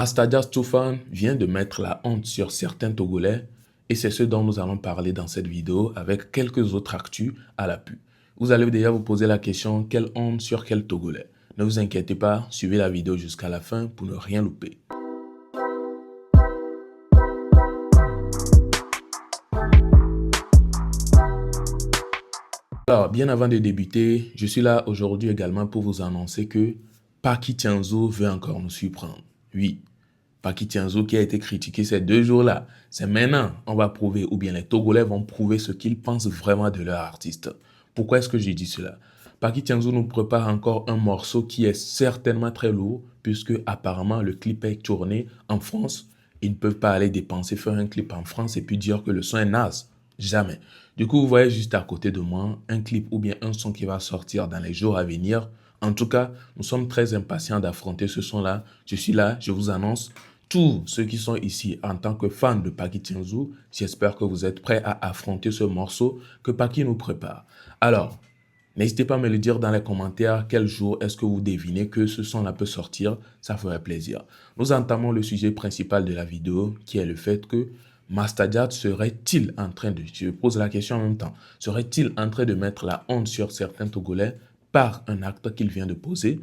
Master Toofan vient de mettre la honte sur certains Togolais et c'est ce dont nous allons parler dans cette vidéo avec quelques autres actus à l'appui. Vous allez déjà vous poser la question, quelle honte sur quel Togolais? Ne vous inquiétez pas, suivez la vidéo jusqu'à la fin pour ne rien louper. Alors, bien avant de débuter, je suis là aujourd'hui également pour vous annoncer que Paky Thiansou veut encore nous surprendre. Oui, Paky Thiansou qui a été critiqué ces 2 jours-là. C'est maintenant, on va prouver, ou bien les Togolais vont prouver ce qu'ils pensent vraiment de leur artiste. Pourquoi est-ce que j'ai dit cela? Paky Thiansou nous prépare encore un morceau qui est certainement très lourd, puisque apparemment le clip est tourné en France. Ils ne peuvent pas aller dépenser, faire un clip en France et puis dire que le son est naze. Jamais. Du coup, vous voyez juste à côté de moi un clip ou bien un son qui va sortir dans les jours à venir. En tout cas, nous sommes très impatients d'affronter ce son-là. Je suis là, je vous annonce. Tous ceux qui sont ici en tant que fans de Paky Thiansou, j'espère que vous êtes prêts à affronter ce morceau que Paky nous prépare. Alors, n'hésitez pas à me le dire dans les commentaires quel jour est-ce que vous devinez que ce son-là peut sortir, ça ferait plaisir. Nous entamons le sujet principal de la vidéo qui est le fait que Master Jat serait-il en train de, je pose la question en même temps, serait-il en train de mettre la honte sur certains Togolais par un acte qu'il vient de poser?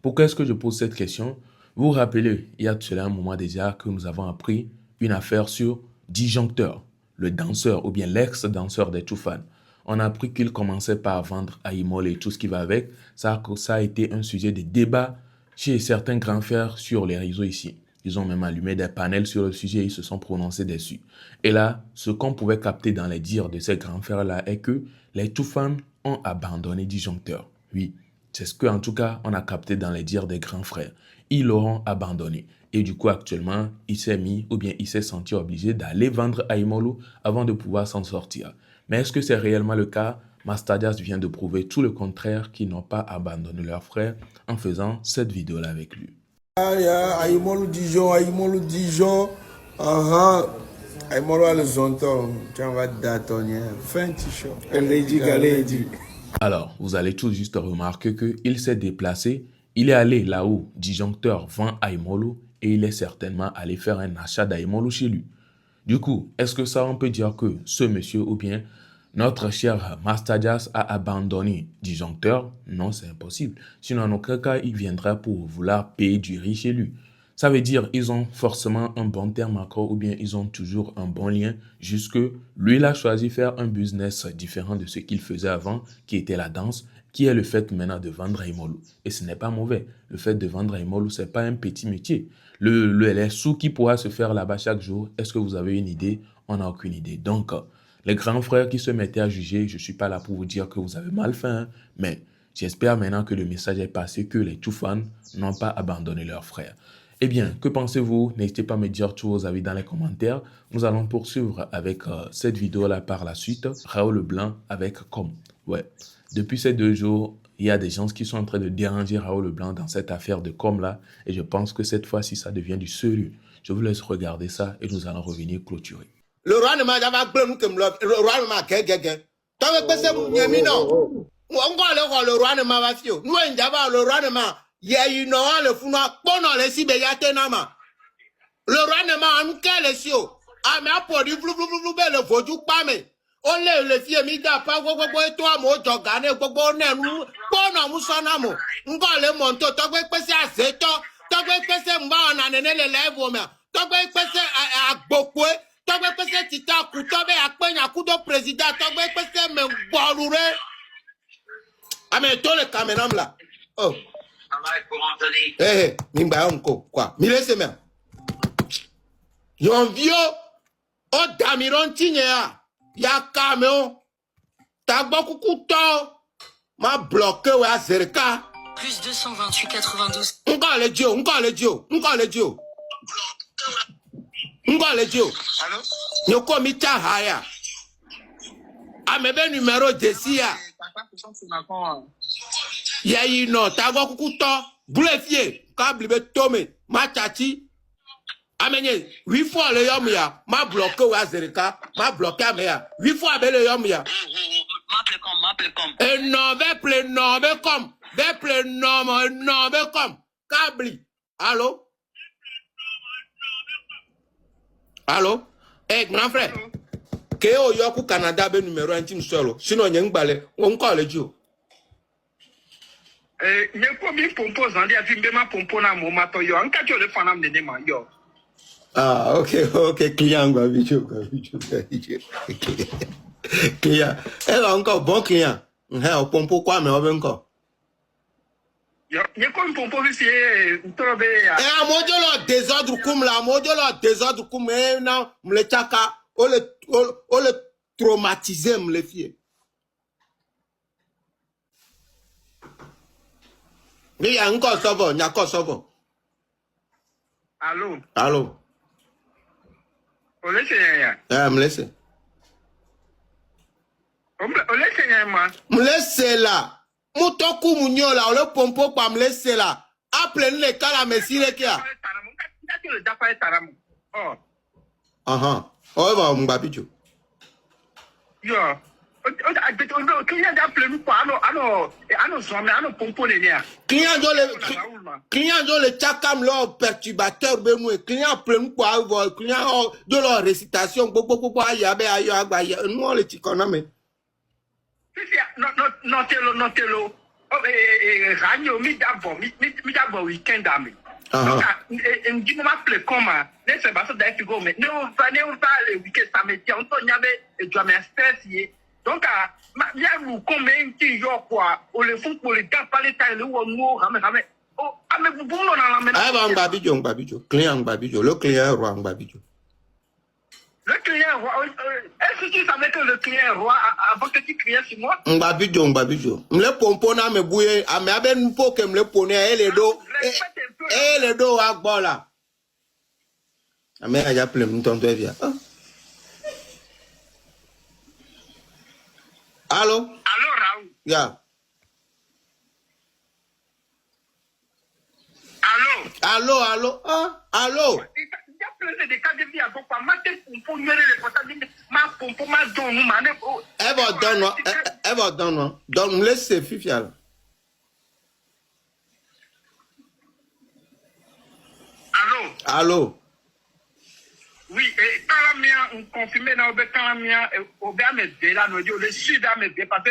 Pourquoi est-ce que je pose cette question? Vous vous rappelez, il y a de cela un moment déjà que nous avons appris une affaire sur Disjoncteur, le danseur ou bien l'ex-danseur des Toofan. On a appris qu'il commençait par vendre Aïmol et tout ce qui va avec. Ça a été un sujet de débat chez certains grands frères sur les réseaux ici. Ils ont même allumé des panels sur le sujet et ils se sont prononcés dessus. Et là, ce qu'on pouvait capter dans les dires de ces grands frères-là est que les Toofan ont abandonné Disjoncteur. Oui, c'est ce qu'en tout cas on a capté dans les dires des grands frères. Ils l'auront abandonné. Et du coup, actuellement, il s'est mis ou bien il s'est senti obligé d'aller vendre Aïmolo avant de pouvoir s'en sortir. Mais est-ce que c'est réellement le cas? Master Jat vient de prouver tout le contraire, qu'ils n'ont pas abandonné leur frère en faisant cette vidéo-là avec lui. Aïmolo Dijon, Aïmolo Dijon. Aïmolo a le zonton. Tu vas datonner. Fin t-shirt. Alors, vous allez tout juste remarquer qu'il s'est déplacé. Il est allé là où Disjoncteur vend Aïmolo et il est certainement allé faire un achat d'Aïmolo chez lui. Du coup, est-ce que ça, on peut dire que ce monsieur ou bien notre cher Master Jat a abandonné Disjoncteur? Non, c'est impossible. Sinon, en aucun cas, il viendra pour vouloir payer du riz chez lui. Ça veut dire qu'ils ont forcément un bon terme accord ou bien ils ont toujours un bon lien jusque lui, il a choisi de faire un business différent de ce qu'il faisait avant, qui était la danse, qui est le fait maintenant de vendre Aïmolo. Et ce n'est pas mauvais. Le fait de vendre Aïmolo, ce n'est pas un petit métier. Les sous qui pourra se faire là-bas chaque jour, est-ce que vous avez une idée? On n'a aucune idée. Donc, les grands frères qui se mettaient à juger, je ne suis pas là pour vous dire que vous avez mal fait, hein, mais j'espère maintenant que le message est passé, que les Toofan n'ont pas abandonné leurs frères. Eh bien, que pensez-vous? N'hésitez pas à me dire tous vos avis dans les commentaires. Nous allons poursuivre avec cette vidéo-là par la suite. Raoul Leblanc avec Com. Ouais, depuis ces 2 jours, il y a des gens qui sont en train de déranger Raoul Leblanc dans cette affaire de Com-là. Et je pense que cette fois-ci, ça devient du sérieux. Je vous laisse regarder ça et nous allons revenir clôturer. Le roi ne m'a jamais blâmé comme le roi ne m'a gagné. Tant que c'est mon ami, non. Le roi ne m'a pas fait. Nous, le roi ne m'a. Il y a une le fou noir. Pendant les si bégatés, non, le roi ne m'a en quel les sio. Ah, mais à pour du flou, le vaudou pas, mais. On le fie mis d'à pas, toi, moi, j'organe, nous, bon, nous s'en amour. On va le monter, t'as que passer à 7 ans, t'as que passer, moi, on a donné les lèvres, mais. T'as que passer à beaucoup, t'as que passer, tita, couteau, à peine, à coup de président, t'as que passer, mais bon, ah, mais toi, le caméra, là. Oh. Eh, mimba, quoi. Mille semaines. Yon vieux, oh, damiron, tignea. Ya caméon. T'as beaucoup de temps. Ma bloqué, ouais, à Zerka. Plus 228 92. Encore le Dieu. Allô? Nyoko mita haya. Ah, mais ben numéro de SIA. Ya yi no, t'as beaucoup de temps. Boulefier, câble be tomé. Ma tati. Amenye, 8 fois le yom ya. Ma bloqué, ouais, à Zerka. Ma bloqué, mais ya. 8 fois le yom ya. M'appelle comme. Et non, comme. Câble. Allô? Allô? Eh, grand frère. Que o yoku Canada be numéro 1 solo. Sinon, il y a un balai. On call le Dieu. Nye ko mi pompo zandi ati mbema pompo na mo mato yo anka jo le fana mne ma yo. Ah, ok, client quoi, bicho. Client. Eh, encore bon client. On pompo quoi, mais on veut encore. Yo, nye ko mi pompo vi si ntorobe ya. Eh, modelo désordre comme la, modelo désordre comme non, me chaka, o le traumatiser me le fier. Il y a encore ça va, il y a encore ça va. Allô. Ole se ya. Eh, me laisse. Ole se ya ma. Me laisse là. Mutoku munyo là, le pompo pa me laisse là. Appelez les cas messi le kia. Oh. Oh, va mbabijo. Yo. Client d'appelé nous pas ano zombie ano pompo le nia. Client do le chakam leur perturbateur benu client appelé nous quoi client de leur récitation beaucoup ayabe ayo agba nous on le tikoname. Non telo. Ranyo mi d'abord weekend ami. Donc ndi mo m'appeler comment ne se passe d'ailleurs tu go mais ne on va le weekend samedi on to nyabe et tu me stress. Donc il y a nous combien qui yo quoi on le font pour les gars pas les taille le ou no rame oh ame vous bon dans la main. Ah mbabijo client mbabijo le client roi mbabijo. Le client roi est-ce que tu savais que le client roi avant que tu criais sur moi? Mbabijo me pompona me bouye ame aben po que me le pone le do agbola. Ame aja plein tonto via. Allô Raoul. Yeah. Allô. Allô. Il y a plein de cas de vie à beaucoup. Pour mieux les portables, pour ma donne, Donc, me laisse fifia. Allô. Oui, et quand la mienne, on confirme dans le quand la mienne, au bas me dé là, nous le sud à me dé parce que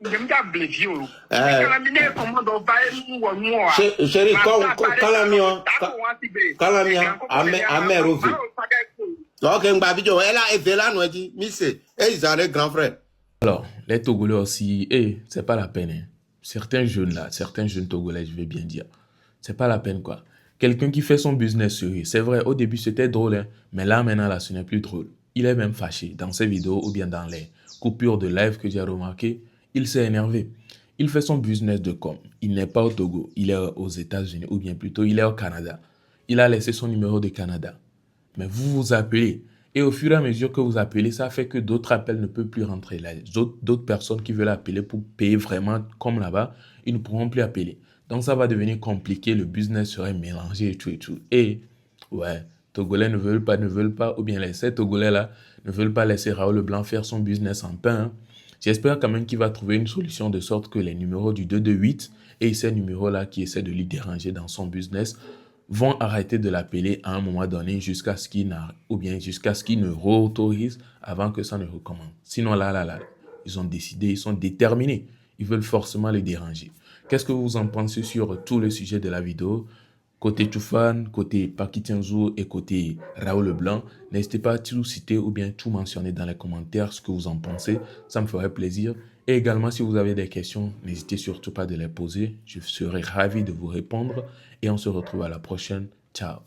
je me dis blessé. Quand la mienne, comment on va moi. Chérie, quand la mienne, amère au vie. Ok, Mbabijo, elle a été là, nous dit, Miss, et ils ont des grands frères. Alors, les Togolais aussi, c'est pas la peine. Hein. Certains jeunes Togolais, je vais bien dire, c'est pas la peine quoi. Quelqu'un qui fait son business sérieux, c'est vrai, au début c'était drôle, hein, mais là maintenant, là, ce n'est plus drôle. Il est même fâché dans ses vidéos ou bien dans les coupures de live que j'ai remarqué, il s'est énervé. Il fait son business de com. Il n'est pas au Togo, il est aux États-Unis ou bien plutôt il est au Canada. Il a laissé son numéro de Canada. Mais vous appelez. Et au fur et à mesure que vous appelez, ça fait que d'autres appels ne peuvent plus rentrer. D'autres personnes qui veulent appeler pour payer vraiment comme là-bas, ils ne pourront plus appeler. Donc ça va devenir compliqué, le business serait mélangé et tout. Et ouais, Togolais ne veulent pas, ou bien ces Togolais-là ne veulent pas laisser Raoul Leblanc faire son business en pain. Hein. J'espère quand même qu'il va trouver une solution de sorte que les numéros du 228 et ces numéros-là qui essaient de lui déranger dans son business vont arrêter de l'appeler à un moment donné jusqu'à ce qu'il ne réautorise avant que ça ne recommence. Sinon là, ils ont décidé, ils sont déterminés. Ils veulent forcément les déranger. Qu'est-ce que vous en pensez sur tout le sujet de la vidéo? Côté Toufan, côté Paki Tianzou et côté Raoul Leblanc, n'hésitez pas à tout citer ou bien tout mentionner dans les commentaires ce que vous en pensez. Ça me ferait plaisir. Et également, si vous avez des questions, n'hésitez surtout pas de les poser. Je serai ravi de vous répondre. Et on se retrouve à la prochaine. Ciao.